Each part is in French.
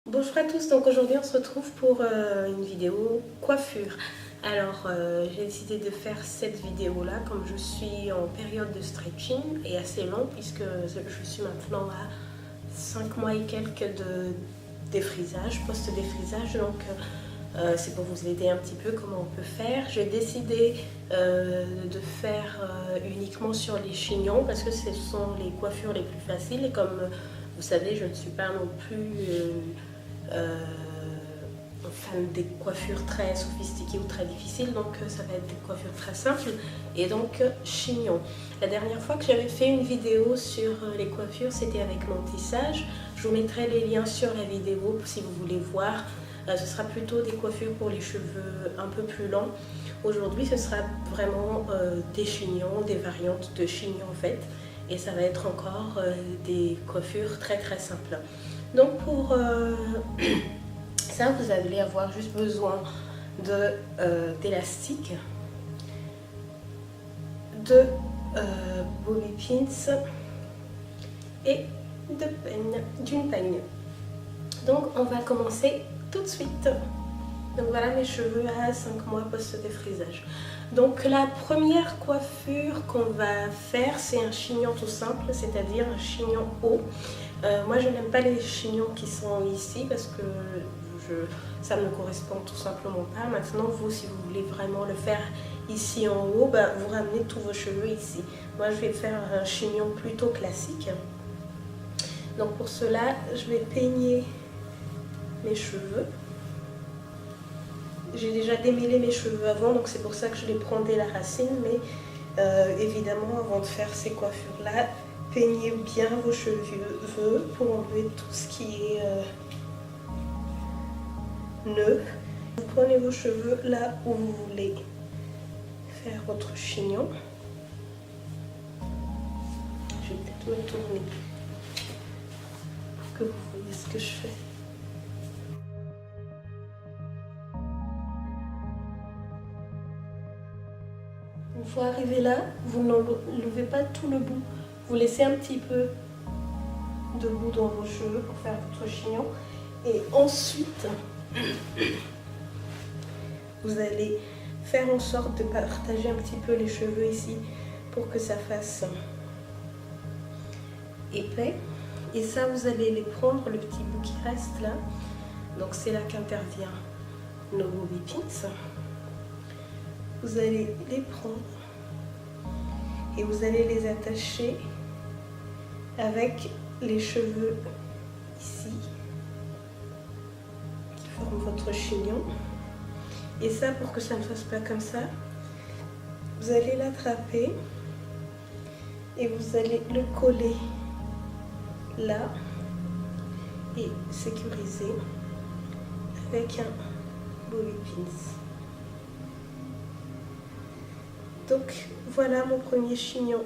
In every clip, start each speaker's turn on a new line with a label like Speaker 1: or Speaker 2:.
Speaker 1: Bonjour à tous, donc aujourd'hui on se retrouve pour une vidéo coiffure. Alors j'ai décidé de faire cette vidéo là comme je suis en période de stretching et assez long puisque je suis maintenant à 5 mois et quelques de défrisage, post-défrisage, donc c'est pour vous aider un petit peu comment on peut faire. J'ai décidé de faire uniquement sur les chignons parce que ce sont les coiffures les plus faciles et comme vous savez je ne suis pas non plus fan des coiffures très sophistiquées ou très difficiles, donc ça va être des coiffures très simples et donc chignon. La dernière fois que j'avais fait une vidéo sur les coiffures, c'était avec mon tissage. Je vous mettrai les liens sur la vidéo si vous voulez voir. Ce sera plutôt des coiffures pour les cheveux un peu plus longs. Aujourd'hui, ce sera vraiment des chignons, des variantes de chignons en fait, et ça va être encore des coiffures très simples. Donc pour ça, vous allez avoir juste besoin d'élastique, de bobby pins et d'une peigne. Donc on va commencer tout de suite. Donc voilà mes cheveux à 5 mois post-défrisage. Donc la première coiffure qu'on va faire, c'est un chignon tout simple, c'est-à-dire un chignon haut. Moi je n'aime pas les chignons qui sont ici parce que ça ne me correspond tout simplement pas. Maintenant vous, si vous voulez vraiment le faire ici en haut, vous ramenez tous vos cheveux ici. Moi je vais faire un chignon plutôt classique. Donc pour cela je vais peigner mes cheveux. J'ai déjà démêlé mes cheveux avant, donc c'est pour ça que je les prends dès la racine, mais évidemment avant de faire ces coiffures là, peignez bien vos cheveux pour enlever tout ce qui est nœud. Vous prenez vos cheveux là où vous voulez faire votre chignon. Je vais peut-être me tourner pour que vous voyez ce que je fais. Une fois arrivé là, vous n'enlevez pas tout le bout. Vous laissez un petit peu de bout dans vos cheveux pour faire votre chignon. Et ensuite, vous allez faire en sorte de partager un petit peu les cheveux ici pour que ça fasse épais. Et ça, vous allez les prendre, le petit bout qui reste là. Donc c'est là qu'intervient nos bobby pins. Vous allez les prendre et vous allez les attacher avec les cheveux ici qui forment votre chignon. Et ça, pour que ça ne fasse pas comme ça, vous allez l'attraper et vous allez le coller là et sécuriser avec un bobby pins. Donc voilà mon premier chignon,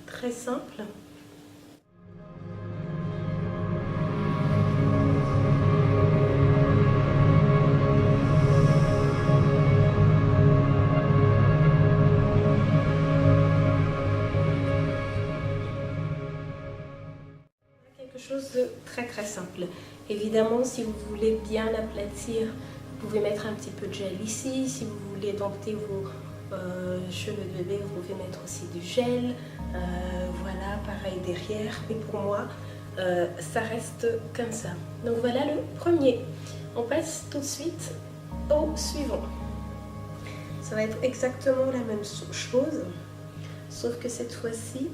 Speaker 1: très simple. Quelque chose de très simple. Évidemment, si vous voulez bien l'aplatir, vous pouvez mettre un petit peu de gel ici. Si vous voulez dompter vos cheveux de bébé, vous pouvez mettre aussi du gel. Voilà, pareil derrière. Mais pour moi, ça reste comme ça. Donc voilà le premier. On passe tout de suite au suivant. Ça va être exactement la même chose, sauf que cette fois-ci,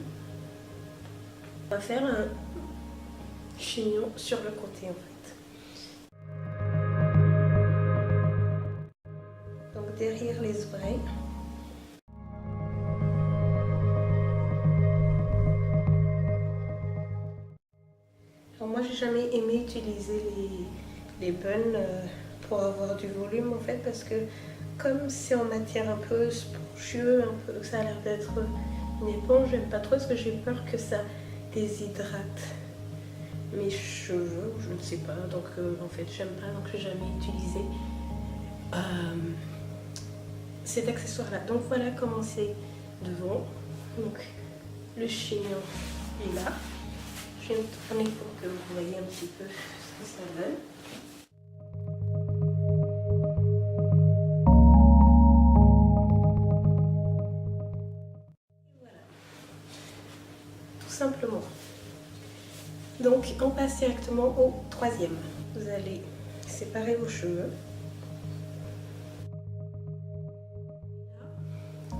Speaker 1: on va faire un chignon sur le côté en fait. Donc derrière les oreilles. Alors moi j'ai jamais aimé utiliser les buns pour avoir du volume en fait, parce que comme c'est en matière un peu spongieux, un peu, ça a l'air d'être une éponge, j'aime pas trop parce que j'ai peur que ça déshydrate mes cheveux, je ne sais pas, donc en fait j'aime pas, donc j'ai jamais utilisé cet accessoire là. Donc voilà comment c'est devant. Donc le chignon est là. Je vais me tourner pour que vous voyez un petit peu ce que ça donne. on passe directement au troisième. Vous allez séparer vos cheveux.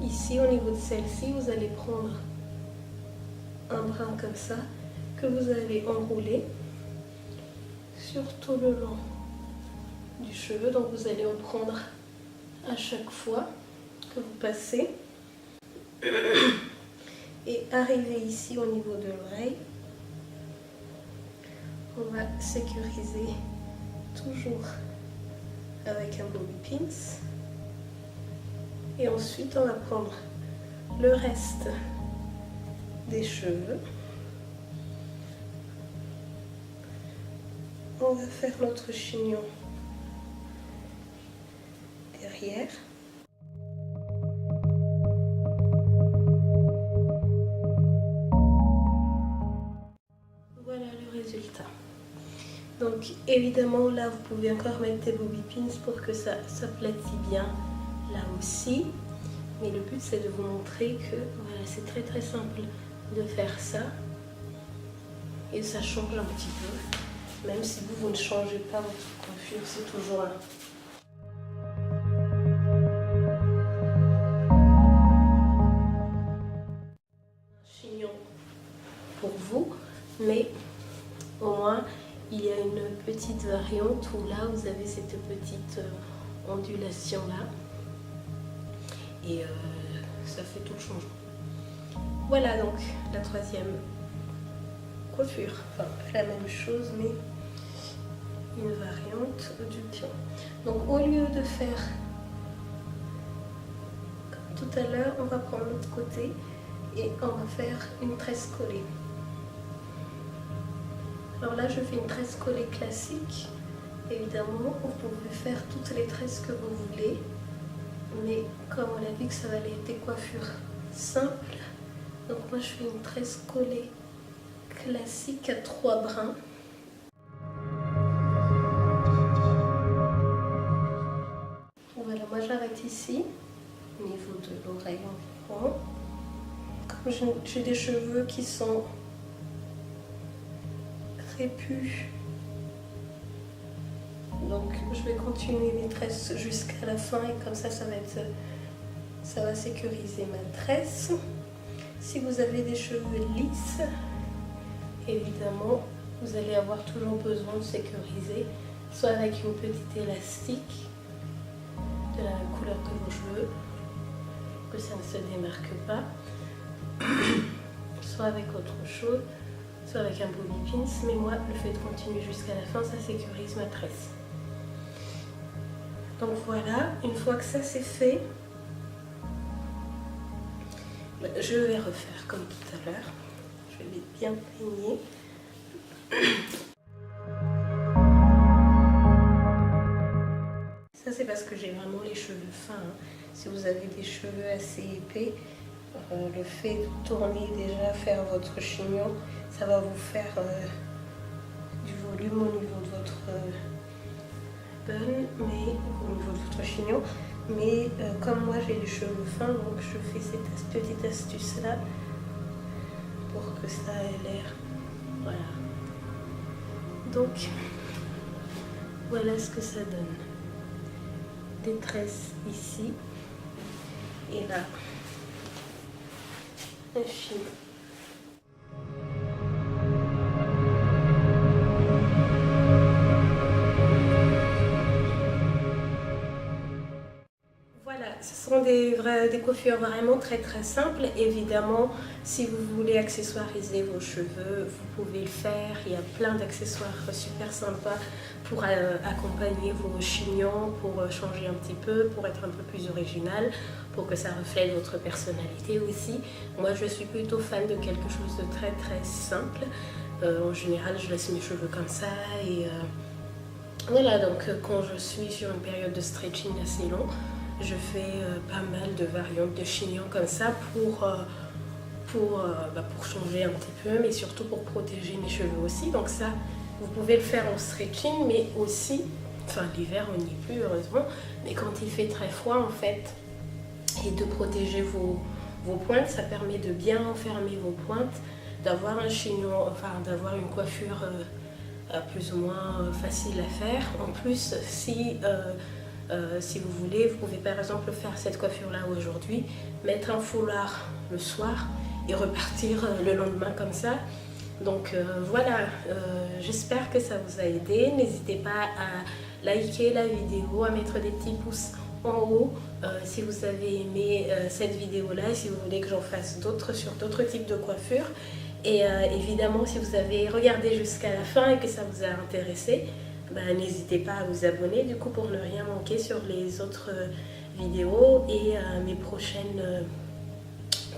Speaker 1: Ici, au niveau de celle-ci, vous allez prendre un brin comme ça que vous allez enrouler sur tout le long du cheveu. Donc vous allez en prendre à chaque fois que vous passez. Et arriver ici au niveau de l'oreille, on va sécuriser toujours avec un bobby pins. Et ensuite, on va prendre le reste des cheveux. On va faire notre chignon derrière. Voilà le résultat. Donc évidemment là vous pouvez encore mettre des bobby pins pour que ça s'aplatit bien là aussi. Mais le but c'est de vous montrer que voilà, c'est très très simple de faire ça. Et ça change un petit peu. Même si vous ne changez pas votre coiffure, c'est toujours là. Chignon pour vous, mais au moins il y a une petite variante où là vous avez cette petite ondulation là et ça fait tout le changement. Voilà donc la troisième coiffure, enfin la même chose mais une variante du pion. Donc au lieu de faire comme tout à l'heure, on va prendre l'autre côté et on va faire une tresse collée. Alors là je fais une tresse collée classique. Évidemment vous pouvez faire toutes les tresses que vous voulez, mais comme on a dit que ça va être des coiffures simples, donc moi je fais une tresse collée classique à 3 brins. Voilà, moi j'arrête ici, au niveau de l'oreille environ. Comme j'ai des cheveux qui sont crépus, donc je vais continuer mes tresses jusqu'à la fin et comme ça ça va sécuriser ma tresse. Si vous avez des cheveux lisses, évidemment vous allez avoir toujours besoin de sécuriser, soit avec une petite élastique de la même couleur que vos cheveux, que ça ne se démarque pas, soit avec autre chose, soit avec un bobby pins, mais moi le fait de continuer jusqu'à la fin ça sécurise ma tresse. Donc voilà, une fois que ça c'est fait, je vais refaire comme tout à l'heure. Je vais bien peigner. Ça c'est parce que j'ai vraiment les cheveux fins. Si vous avez des cheveux assez épais, le fait de tourner déjà, faire votre chignon, ça va vous faire du volume au niveau de votre bun, mais au niveau de votre chignon. Mais comme moi j'ai les cheveux fins, donc je fais cette petite astuce là pour que ça ait l'air. Voilà. Donc voilà ce que ça donne. Des tresses ici et là un chignon. Ce sont des coiffures vraiment très très simples. Évidemment, si vous voulez accessoiriser vos cheveux, vous pouvez le faire. Il y a plein d'accessoires super sympas pour accompagner vos chignons, pour changer un petit peu, pour être un peu plus original, pour que ça reflète votre personnalité aussi. Moi, je suis plutôt fan de quelque chose de très très simple. En général, je laisse mes cheveux comme ça et voilà. Donc, quand je suis sur une période de stretching assez long, je fais pas mal de variantes de chignons comme ça pour changer un petit peu, mais surtout pour protéger mes cheveux aussi. Donc ça, vous pouvez le faire en stretching, mais aussi, enfin l'hiver on n'y est plus heureusement, mais quand il fait très froid en fait, et de protéger vos pointes, ça permet de bien enfermer vos pointes, d'avoir un chignon, enfin d'avoir une coiffure plus ou moins facile à faire. En plus, si vous voulez, vous pouvez par exemple faire cette coiffure-là aujourd'hui, mettre un foulard le soir et repartir le lendemain comme ça. Donc voilà, j'espère que ça vous a aidé. N'hésitez pas à liker la vidéo, à mettre des petits pouces en haut si vous avez aimé cette vidéo-là et si vous voulez que j'en fasse d'autres sur d'autres types de coiffures. Et évidemment, si vous avez regardé jusqu'à la fin et que ça vous a intéressé, ben, n'hésitez pas à vous abonner du coup pour ne rien manquer sur les autres vidéos et mes prochaines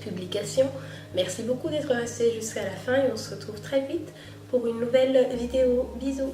Speaker 1: publications. Merci beaucoup d'être resté jusqu'à la fin et on se retrouve très vite pour une nouvelle vidéo. Bisous!